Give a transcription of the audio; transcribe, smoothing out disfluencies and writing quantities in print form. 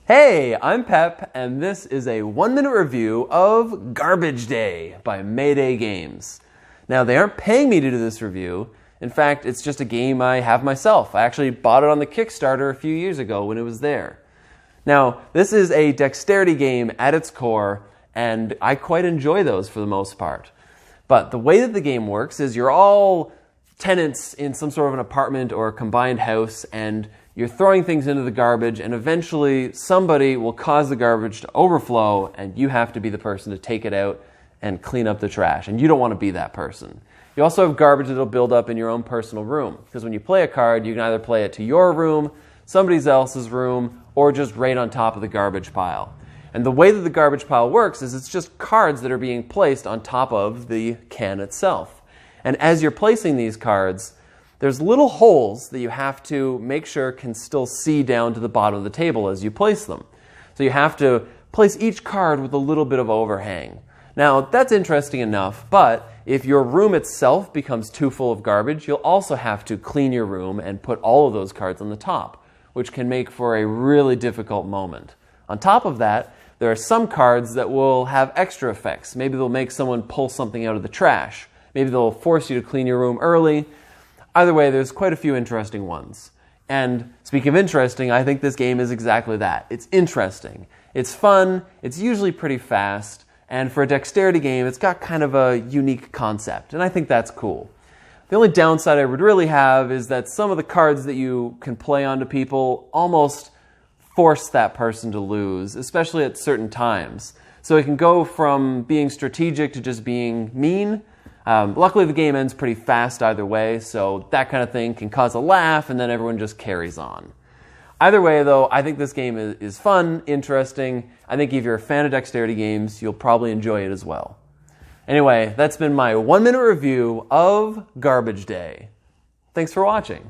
Hey, I'm Pep, and this is a 1-minute review of Garbage Day by Mayday Games. Now, they aren't paying me to do this review. In fact, it's just a game I have myself. I actually bought it on the Kickstarter a few years ago when it was there. Now, this is a dexterity game at its core, and I quite enjoy those for the most part. But the way that the game works is you're all tenants in some sort of an apartment or a combined house, and you're throwing things into the garbage, and eventually somebody will cause the garbage to overflow, and you have to be the person to take it out and clean up the trash, and you don't want to be that person. You also have garbage that'll build up in your own personal room, because when you play a card, you can either play it to your room, somebody else's room, or just right on top of the garbage pile. And the way that the garbage pile works is it's just cards that are being placed on top of the can itself. And as you're placing these cards, there's little holes that you have to make sure can still see down to the bottom of the table as you place them. So you have to place each card with a little bit of overhang. Now, that's interesting enough, but if your room itself becomes too full of garbage, you'll also have to clean your room and put all of those cards on the top, which can make for a really difficult moment. On top of that, there are some cards that will have extra effects. Maybe they'll make someone pull something out of the trash. Maybe they'll force you to clean your room early. Either way, there's quite a few interesting ones. And speaking of interesting, I think this game is exactly that. It's interesting. It's fun. It's usually pretty fast. And for a dexterity game, it's got kind of a unique concept. And I think that's cool. The only downside I would really have is that some of the cards that you can play onto people almost force that person to lose, especially at certain times. So it can go from being strategic to just being mean. Luckily, the game ends pretty fast either way, so that kind of thing can cause a laugh, and then everyone just carries on. Either way, though, I think this game is fun, interesting. I think if you're a fan of dexterity games, you'll probably enjoy it as well. Anyway, that's been my 1-minute review of Garbage Day. Thanks for watching.